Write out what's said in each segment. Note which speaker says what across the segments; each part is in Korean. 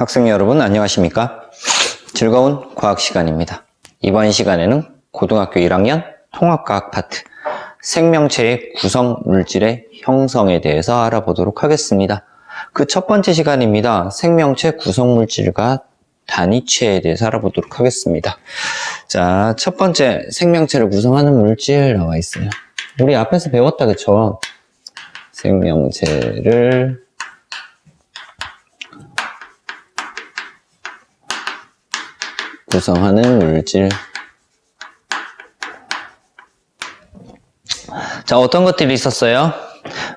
Speaker 1: 학생 여러분 안녕하십니까? 즐거운 과학 시간입니다. 이번 시간에는 고등학교 1학년 통합과학 파트 생명체의 구성 물질의 형성에 대해서 알아보도록 하겠습니다. 그 첫 번째 시간입니다. 생명체 구성 물질과 단위체에 대해서 알아보도록 하겠습니다. 자, 첫 번째 생명체를 구성하는 물질 나와 있어요. 우리 앞에서 배웠다, 그쵸? 생명체를 구성하는 물질. 자, 어떤 것들이 있었어요?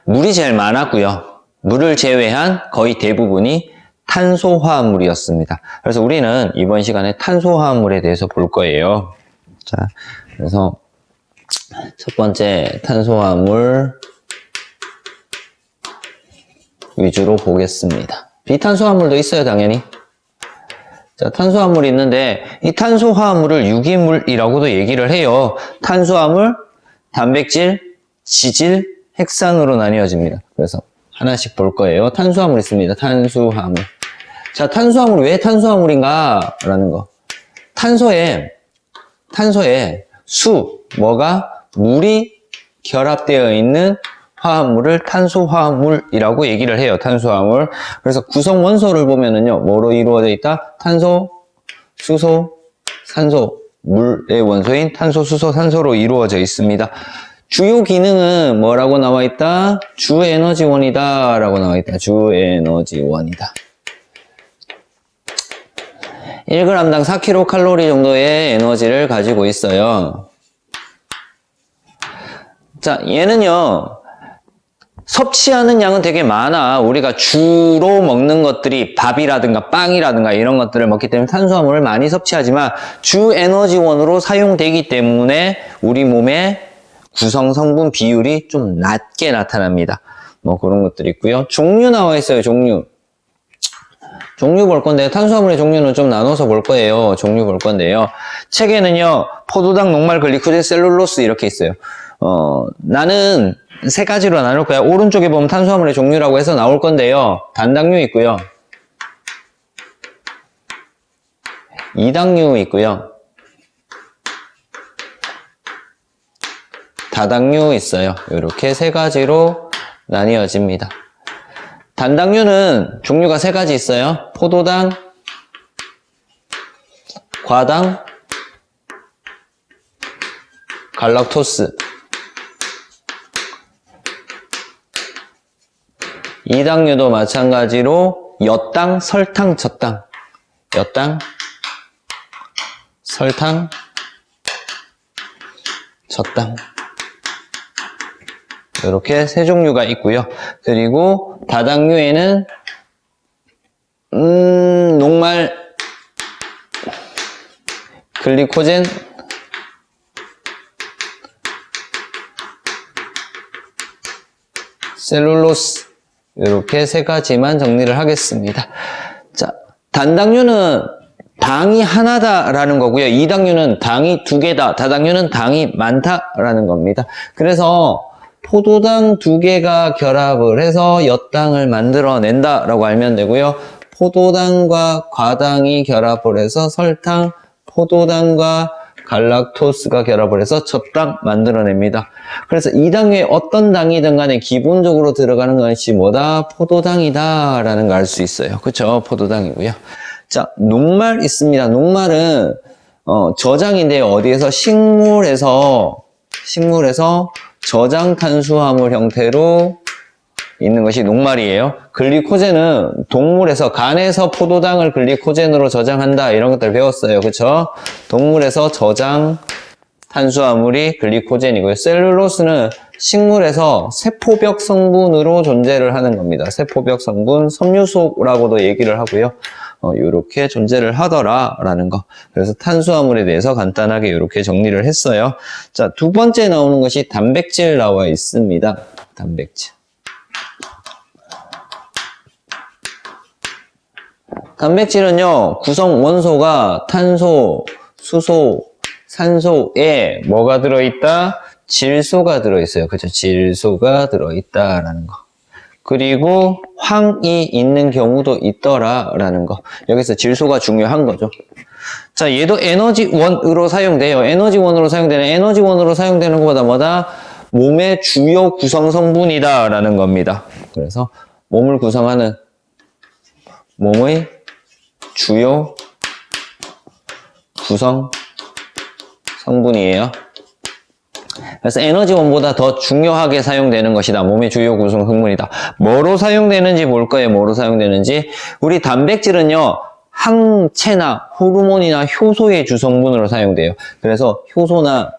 Speaker 1: 물이 제일 많았고요. 물을 제외한 거의 대부분이 탄소화합물이었습니다. 그래서 우리는 이번 시간에 탄소화합물에 대해서 볼 거예요. 자, 그래서 첫 번째 탄소화합물 위주로 보겠습니다. 비탄소화합물도 있어요, 당연히. 자, 탄소화합물이 있는데 이 탄소화합물을 유기물이라고도 얘기를 해요. 탄수화물, 단백질, 지질, 핵산으로 나뉘어집니다. 그래서 하나씩 볼 거예요. 탄수화물 있습니다. 탄수화물. 자, 탄수화물 왜 탄수화물인가? 라는 거. 탄소에 물이 결합되어 있는 화합물을 탄소화합물이라고 얘기를 해요. 탄소화합물. 그래서 구성 원소를 보면은요, 뭐로 이루어져 있다? 탄소, 수소, 산소. 물의 원소인 탄소, 수소, 산소로 이루어져 있습니다. 주요 기능은 뭐라고 나와 있다? 주에너지원이다 라고 나와 있다. 주에너지원이다. 1g당 4kcal 정도의 에너지를 가지고 있어요. 자, 얘는요, 섭취하는 양은 되게 많아. 우리가 주로 먹는 것들이 밥이라든가 빵이라든가 이런 것들을 먹기 때문에 탄수화물을 많이 섭취하지만 주 에너지원으로 사용되기 때문에 우리 몸의 구성 성분 비율이 좀 낮게 나타납니다. 뭐 그런 것들이 있고요. 종류 나와 있어요. 종류 볼 건데 탄수화물의 종류는 좀 나눠서 볼 거예요. 종류 볼 건데요. 책에는요, 포도당, 녹말, 글리코젠, 셀룰로스 이렇게 있어요. 나는 세 가지로 나눌 거야. 오른쪽에 보면 탄수화물의 종류라고 해서 나올 건데요. 단당류 있고요. 이당류 있고요. 다당류 있어요. 이렇게 세 가지로 나뉘어집니다. 단당류는 종류가 세 가지 있어요. 포도당, 과당, 갈락토스. 이당류도 마찬가지로 엿당, 설탕, 젖당. 엿당, 설탕, 젖당. 이렇게 세 종류가 있고요. 그리고 다당류에는 녹말, 글리코젠, 셀룰로스 이렇게 세 가지만 정리를 하겠습니다. 자, 단당류는 당이 하나다라는 거고요. 이당류는 당이 두 개다. 다당류는 당이 많다라는 겁니다. 그래서 포도당 두 개가 결합을 해서 엿당을 만들어낸다라고 알면 되고요. 포도당과 과당이 결합을 해서 설탕, 포도당과 갈락토스가 결합을 해서 젖당 만들어냅니다. 그래서 이 당에 어떤 당이든 간에 기본적으로 들어가는 것이 뭐다? 포도당이다 라는 걸 알 수 있어요. 그쵸? 포도당이고요. 자, 녹말 있습니다. 녹말은 저장인데 어디에서? 식물에서 저장 탄수화물 형태로 있는 것이 녹말이에요. 글리코젠은 동물에서, 간에서 포도당을 글리코젠으로 저장한다 이런 것들 배웠어요. 그쵸? 동물에서 저장 탄수화물이 글리코젠이고요. 셀룰로스는 식물에서 세포벽 성분으로 존재를 하는 겁니다. 세포벽 성분, 섬유소라고도 얘기를 하고요. 이렇게 존재를 하더라라는 거. 그래서 탄수화물에 대해서 간단하게 이렇게 정리를 했어요. 자, 두 번째 나오는 것이 단백질 나와 있습니다. 단백질. 단백질은요, 구성 원소가 탄소, 수소, 산소에 뭐가 들어있다? 질소가 들어있어요. 그죠? 질소가 들어있다라는 거. 그리고 황이 있는 경우도 있더라라는 거. 여기서 질소가 중요한 거죠. 자, 얘도 에너지원으로 사용돼요. 에너지원으로 사용되는, 에너지원으로 사용되는 것보다 뭐다? 몸의 주요 구성 성분이다라는 겁니다. 그래서 몸을 구성하는 몸의 주요 구성 성분이에요. 그래서 에너지원보다 더 중요하게 사용되는 것이다. 몸의 주요 구성 성분이다. 뭐로 사용되는지 볼 거예요. 뭐로 사용되는지. 우리 단백질은요. 항체나 호르몬이나 효소의 주성분으로 사용돼요. 그래서 효소나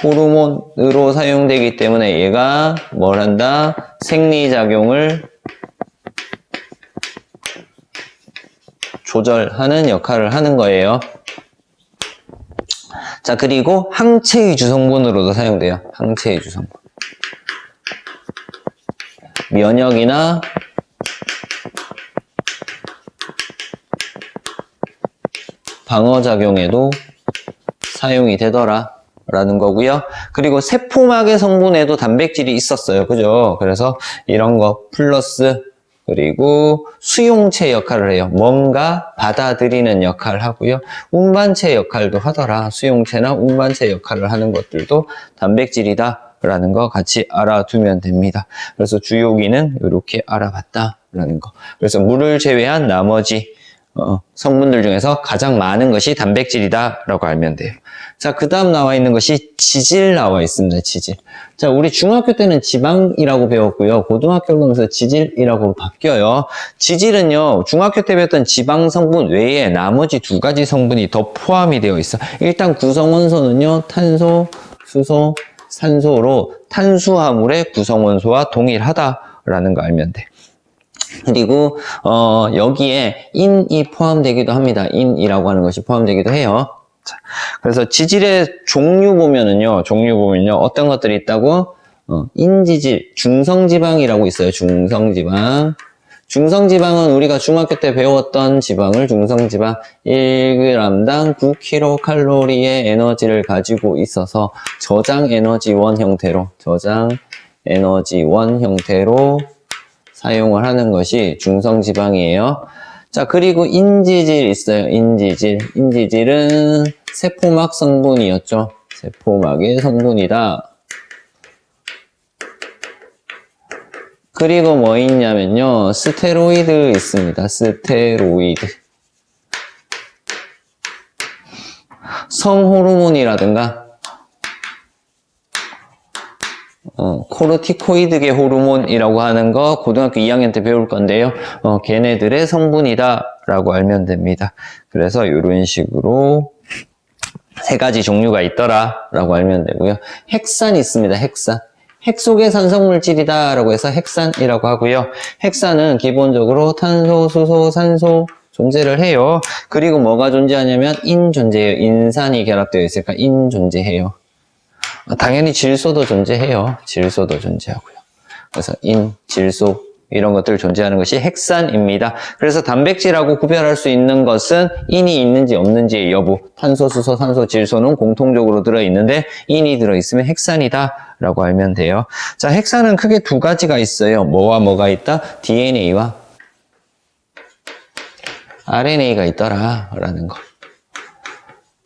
Speaker 1: 호르몬으로 사용되기 때문에 얘가 뭘 한다? 생리작용을 조절하는 역할을 하는 거예요. 자, 그리고 항체의 주성분으로도 사용돼요. 항체의 주성분. 면역이나 방어작용에도 사용이 되더라 라는 거고요. 그리고 세포막의 성분에도 단백질이 있었어요. 그죠? 그래서 이런 거 플러스 그리고 수용체 역할을 해요. 뭔가 받아들이는 역할을 하고요. 운반체 역할도 하더라. 수용체나 운반체 역할을 하는 것들도 단백질이다 라는 거 같이 알아두면 됩니다. 그래서 주요기는 이렇게 알아봤다 라는 거. 그래서 물을 제외한 나머지 성분들 중에서 가장 많은 것이 단백질이다 라고 알면 돼요. 자, 그 다음 나와 있는 것이 지질 나와 있습니다. 지질. 자, 우리 중학교 때는 지방이라고 배웠고요. 고등학교를 가면서 지질이라고 바뀌어요. 지질은요, 중학교 때 배웠던 지방 성분 외에 나머지 두 가지 성분이 더 포함이 되어 있어. 일단 구성원소는요, 탄소, 수소, 산소로 탄수화물의 구성원소와 동일하다라는 거 알면 돼. 그리고 여기에 인이 포함되기도 합니다. 인이라고 하는 것이 포함되기도 해요. 자, 그래서 지질의 종류 보면은요, 어떤 것들이 있다고? 인지질, 중성지방이라고 있어요. 중성지방. 중성지방은 우리가 중학교 때 배웠던 지방을 중성지방 1g당 9kcal의 에너지를 가지고 있어서 저장 에너지원 형태로 사용을 하는 것이 중성지방이에요. 자, 그리고 인지질 있어요. 인지질은 세포막 성분이었죠. 세포막의 성분이다. 그리고 뭐 있냐면요. 스테로이드 있습니다. 스테로이드. 성호르몬이라든가 코르티코이드계 호르몬이라고 하는 거 고등학교 2학년 때 배울 건데요. 걔네들의 성분이다 라고 알면 됩니다. 그래서 이런 식으로 세 가지 종류가 있더라 라고 알면 되고요. 핵산이 있습니다. 핵 속의 산성물질이다 라고 해서 핵산이라고 하고요. 핵산은 기본적으로 탄소, 수소, 산소 존재를 해요. 그리고 뭐가 존재하냐면 인 존재해요. 인산이 결합되어 있으니까 인 존재해요. 당연히 질소도 존재해요. 질소도 존재하고요. 그래서 인, 질소 이런 것들 존재하는 것이 핵산입니다. 그래서 단백질하고 구별할 수 있는 것은 인이 있는지 없는지의 여부. 탄소, 수소, 산소, 질소는 공통적으로 들어있는데 인이 들어있으면 핵산이다 라고 알면 돼요. 자, 핵산은 크게 두 가지가 있어요. 뭐와 뭐가 있다? DNA와 RNA가 있더라 라는 거.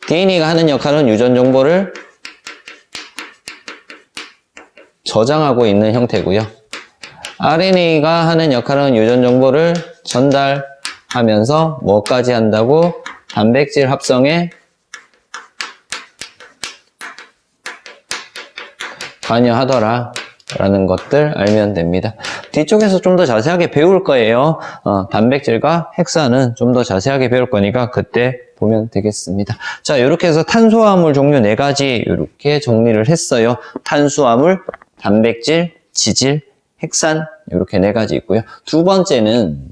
Speaker 1: DNA가 하는 역할은 유전 정보를 저장하고 있는 형태고요. RNA가 하는 역할은 유전 정보를 전달하면서 뭐까지 한다고? 단백질 합성에 관여하더라 라는 것들 알면 됩니다. 뒤쪽에서 좀 더 자세하게 배울 거예요. 단백질과 핵산은 좀 더 자세하게 배울 거니까 그때 보면 되겠습니다. 자, 이렇게 해서 탄수화물 종류 4가지 이렇게 정리를 했어요. 탄수화물, 단백질, 지질, 핵산 이렇게 4가지 있고요. 두 번째는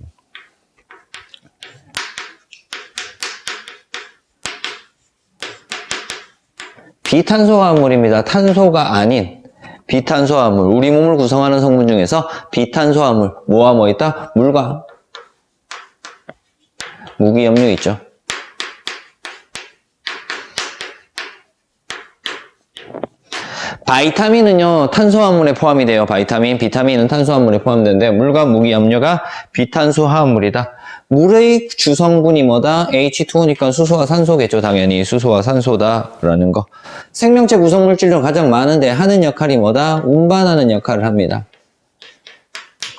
Speaker 1: 비탄수화물입니다. 탄소가 아닌 비탄수화물, 우리 몸을 구성하는 성분 중에서 비탄수화물, 뭐와 뭐 있다? 물과 무기염류 있죠. 바이타민은요, 탄수화물에 포함이 돼요. 바이타민, 비타민은 탄수화물에 포함되는데, 물과 무기염료가 비탄수화물이다. 물의 주성분이 뭐다? H2O니까 수소와 산소겠죠. 당연히 수소와 산소다라는 거. 생명체 구성물질로 가장 많은데 하는 역할이 뭐다? 운반하는 역할을 합니다.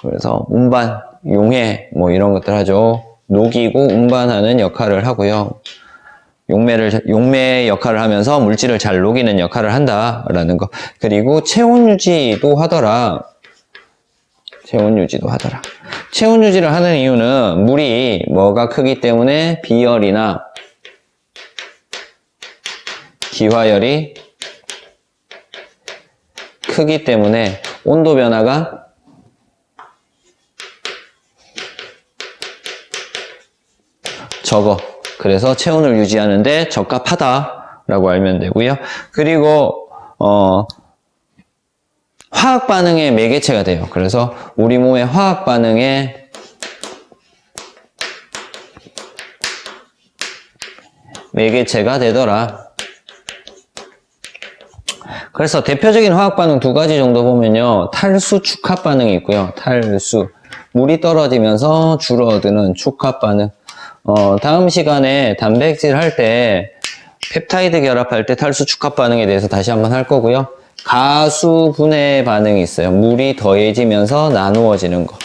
Speaker 1: 그래서 운반, 용해 뭐 이런 것들 하죠. 녹이고 운반하는 역할을 하고요. 용매의 역할을 하면서 물질을 잘 녹이는 역할을 한다라는 거. 그리고 체온 유지도 하더라. 체온 유지를 하는 이유는 물이 뭐가 크기 때문에 비열이나 기화열이 크기 때문에 온도 변화가 적어. 그래서 체온을 유지하는데 적합하다라고 알면 되고요. 그리고 화학 반응의 매개체가 돼요. 그래서 우리 몸의 화학 반응의 매개체가 되더라. 그래서 대표적인 화학 반응 두 가지 정도 보면요. 탈수 축합 반응이 있고요. 탈수. 물이 떨어지면서 줄어드는 축합 반응. 다음 시간에 단백질 할 때 펩타이드 결합할 때 탈수 축합 반응에 대해서 다시 한번 할 거고요. 가수 분해 반응이 있어요. 물이 더해지면서 나누어지는 거.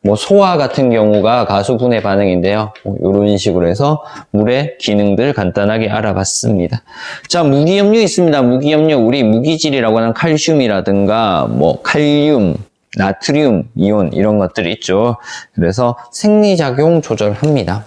Speaker 1: 뭐 소화 같은 경우가 가수 분해 반응인데요. 이런 식으로 해서 물의 기능들 간단하게 알아봤습니다. 자, 무기염료 있습니다. 무기염료, 우리 무기질이라고 하는 칼슘이라든가 뭐 칼륨, 나트륨, 이온 이런 것들이 있죠. 그래서 생리작용 조절합니다.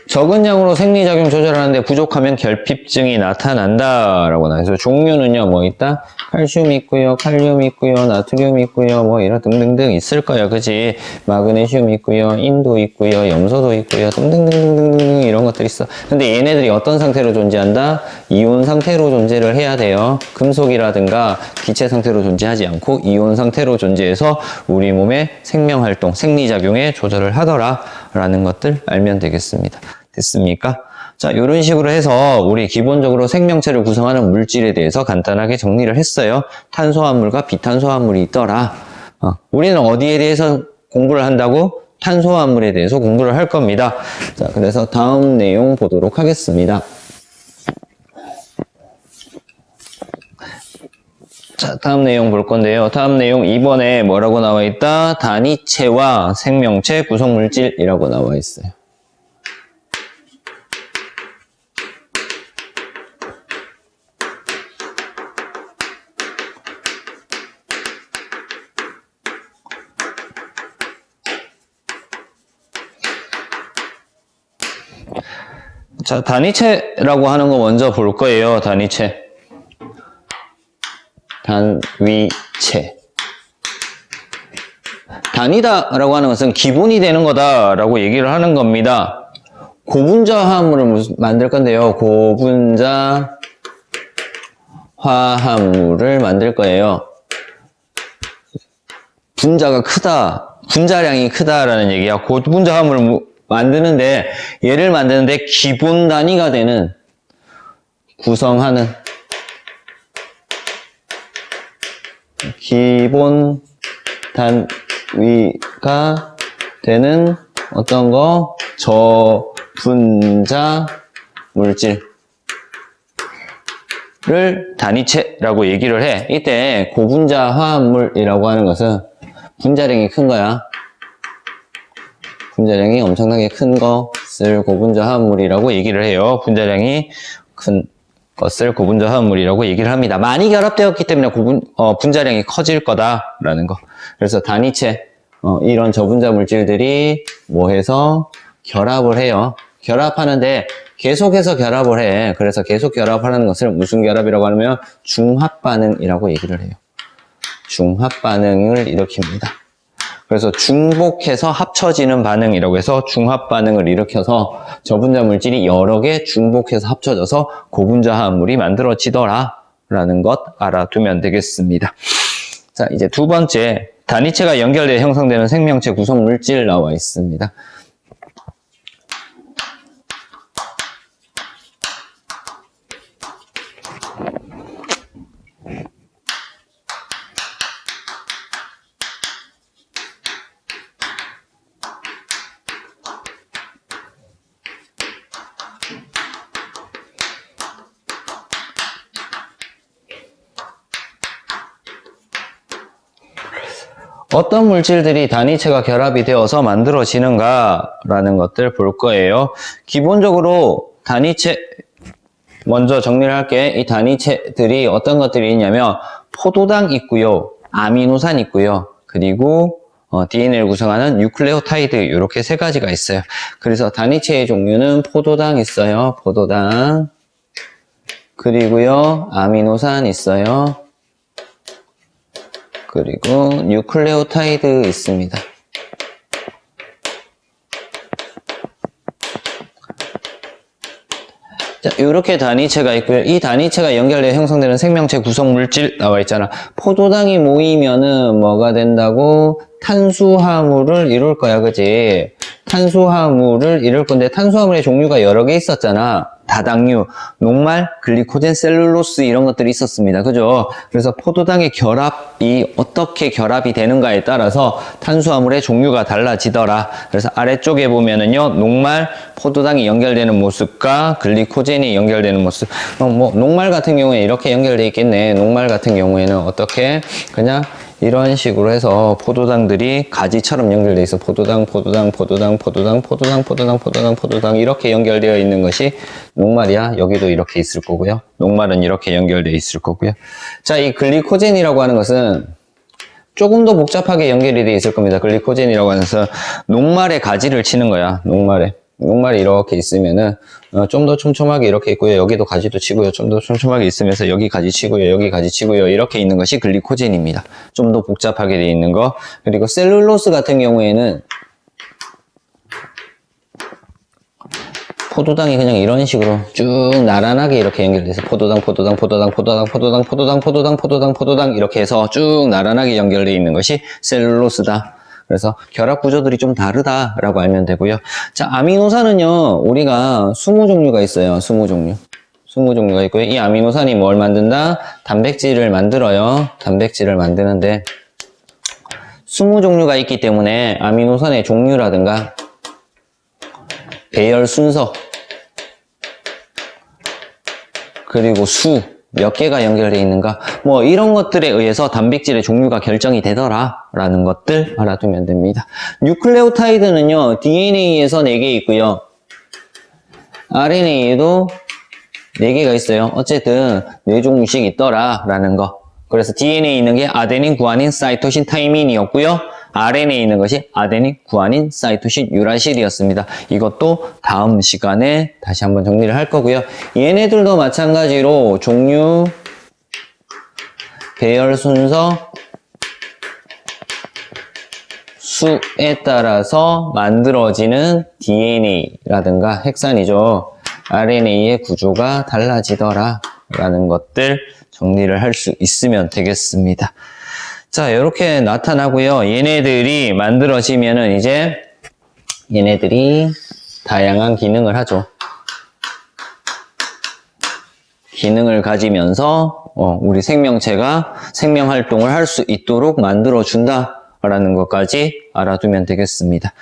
Speaker 1: 적은 양으로 생리작용 조절하는데 부족하면 결핍증이 나타난다라고 나와서 종류는요, 뭐 있다? 칼슘 있고요, 칼륨 있고요, 나트륨 있고요, 뭐 이런 등등등 있을 거예요, 그지? 마그네슘 있고요, 인도 있고요, 염소도 있고요, 등등등등등 이런 것들이 있어. 근데 얘네들이 어떤 상태로 존재한다? 이온 상태로 존재를 해야 돼요. 금속이라든가 기체 상태로 존재하지 않고 이온 상태로 존재해서 우리 몸의 생명활동, 생리작용에 조절을 하더라라는 것들 알면 되겠습니다. 됐습니까? 자, 이런 식으로 해서 우리 기본적으로 생명체를 구성하는 물질에 대해서 간단하게 정리를 했어요. 탄수화물과 비탄수화물이 있더라. 우리는 어디에 대해서 공부를 한다고? 탄수화물에 대해서 공부를 할 겁니다. 자, 그래서 다음 내용 보도록 하겠습니다. 자, 다음 내용 볼 건데요. 다음 내용 2번에 뭐라고 나와 있다? 단위체와 생명체 구성물질이라고 나와 있어요. 자, 단위체라고 하는 거 먼저 볼 거예요. 단위체. 단위체. 단위다라고 하는 것은 기본이 되는 거다라고 얘기를 하는 겁니다. 고분자 화합물을 만들 건데요. 고분자 화합물을 만들 거예요. 분자가 크다, 분자량이 크다라는 얘기야. 고분자 화합물을 만드는데, 얘를 만드는데 기본 단위가 되는, 구성하는, 기본 단위가 되는 어떤 거? 저분자 물질을 단위체라고 얘기를 해. 이때 고분자 화합물이라고 하는 것은 분자량이 큰 거야. 분자량이 엄청나게 큰 것을 고분자 화합물이라고 얘기를 해요. 분자량이 큰 것을 고분자 화합물이라고 얘기를 합니다. 많이 결합되었기 때문에 분자량이 커질 거다라는 거. 그래서 단위체, 이런 저분자 물질들이 뭐 해서 결합을 해요. 결합하는데 계속해서 결합을 해. 그래서 계속 결합하는 것을 무슨 결합이라고 하냐면 중합 반응이라고 얘기를 해요. 중합 반응을 일으킵니다. 그래서 중복해서 합쳐지는 반응이라고 해서 중합 반응을 일으켜서 저분자 물질이 여러 개 중복해서 합쳐져서 고분자 화합물이 만들어지더라 라는 것 알아두면 되겠습니다. 자, 이제 두 번째, 단위체가 연결되어 형성되는 생명체 구성 물질 나와 있습니다. 어떤 물질들이 단위체가 결합이 되어서 만들어지는가라는 것들 볼 거예요. 기본적으로 단위체 먼저 정리를 할게. 이 단위체들이 어떤 것들이 있냐면 포도당 있고요. 아미노산 있고요. 그리고 DNA를 구성하는 뉴클레오타이드 이렇게 세 가지가 있어요. 그래서 단위체의 종류는 포도당 있어요. 포도당. 그리고요. 아미노산 있어요. 그리고 뉴클레오타이드 있습니다. 자, 이렇게 단위체가 있고요. 이 단위체가 연결되어 형성되는 생명체 구성 물질 나와 있잖아. 포도당이 모이면은 뭐가 된다고? 탄수화물을 이룰 거야, 그지? 탄수화물을 이룰 건데 탄수화물의 종류가 여러 개 있었잖아. 다당류, 녹말, 글리코젠, 셀룰로스 이런 것들이 있었습니다. 그죠? 그래서 포도당의 결합이 어떻게 결합이 되는가에 따라서 탄수화물의 종류가 달라지더라. 그래서 아래쪽에 보면은요, 녹말, 포도당이 연결되는 모습과 글리코젠이 연결되는 모습. 녹말 같은 경우에 이렇게 연결되어 있겠네. 녹말 같은 경우에는 어떻게? 그냥 이런 식으로 해서 포도당들이 가지처럼 연결되어 있어. 포도당 이렇게 연결되어 있는 것이 녹말이야. 여기도 이렇게 있을 거고요. 녹말은 이렇게 연결되어 있을 거고요. 자, 이 글리코젠이라고 하는 것은 조금 더 복잡하게 연결이 되어 있을 겁니다. 글리코젠이라고 하는 것은 녹말의 가지를 치는 거야. 녹말이 이렇게 있으면은 좀 더 촘촘하게 이렇게 있고요. 여기도 가지도 치고요. 좀 더 촘촘하게 있으면서 여기 가지 치고요. 여기 가지 치고요. 이렇게 있는 것이 글리코젠입니다. 좀 더 복잡하게 되어 있는 거. 그리고 셀룰로스 같은 경우에는 포도당이 그냥 이런 식으로 쭉 나란하게 이렇게 연결돼서 포도당 이렇게 해서 쭉 나란하게 연결되어 있는 것이 셀룰로스다. 그래서 결합 구조들이 좀 다르다라고 알면 되고요. 자, 아미노산은요, 우리가 20종류가 있어요. 20종류. 20종류가 있고요. 이 아미노산이 뭘 만든다? 단백질을 만들어요. 단백질을 만드는데 20종류가 있기 때문에 아미노산의 종류라든가 배열 순서 그리고 수 몇 개가 연결되어 있는가 뭐 이런 것들에 의해서 단백질의 종류가 결정이 되더라 라는 것들 알아두면 됩니다. 뉴클레오타이드는요 DNA에서 4개 있고요 RNA에도 4개가 있어요. 어쨌든 4종류씩 있더라 라는 거. 그래서 DNA에 있는 게 아데닌, 구아닌, 사이토신, 타이민이었고요. RNA에 있는 것이 아데닌, 구아닌, 사이토신, 유라실이었습니다. 이것도 다음 시간에 다시 한번 정리를 할 거고요. 얘네들도 마찬가지로 종류, 배열 순서, 수에 따라서 만들어지는 DNA라든가 핵산이죠. RNA의 구조가 달라지더라 라는 것들 정리를 할 수 있으면 되겠습니다. 자, 이렇게 나타나고요. 얘네들이 만들어지면은 이제 얘네들이 다양한 기능을 하죠. 기능을 가지면서 우리 생명체가 생명 활동을 할 수 있도록 만들어준다라는 것까지 알아두면 되겠습니다.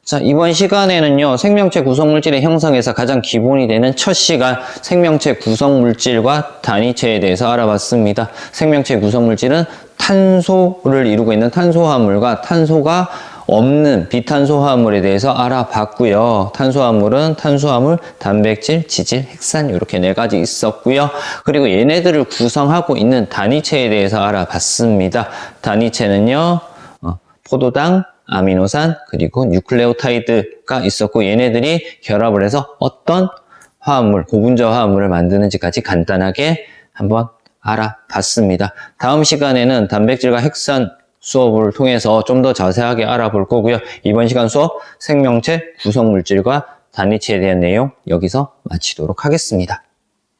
Speaker 1: 자, 이번 시간에는요, 생명체 구성물질의 형성에서 가장 기본이 되는 첫 시간, 생명체 구성물질과 단위체에 대해서 알아봤습니다. 생명체 구성물질은 탄소를 이루고 있는 탄소화물과 탄소가 없는 비탄소화물에 대해서 알아봤고요. 탄소화물은 탄수화물, 단백질, 지질, 핵산 이렇게 4가지 있었고요. 그리고 얘네들을 구성하고 있는 단위체에 대해서 알아봤습니다. 단위체는요, 포도당, 아미노산, 그리고 뉴클레오타이드가 있었고 얘네들이 결합을 해서 어떤 화합물, 고분자 화합물을 만드는지까지 간단하게 한번 알아봤습니다. 다음 시간에는 단백질과 핵산 수업을 통해서 좀 더 자세하게 알아볼 거고요. 이번 시간 수업 생명체 구성물질과 단위체에 대한 내용 여기서 마치도록 하겠습니다.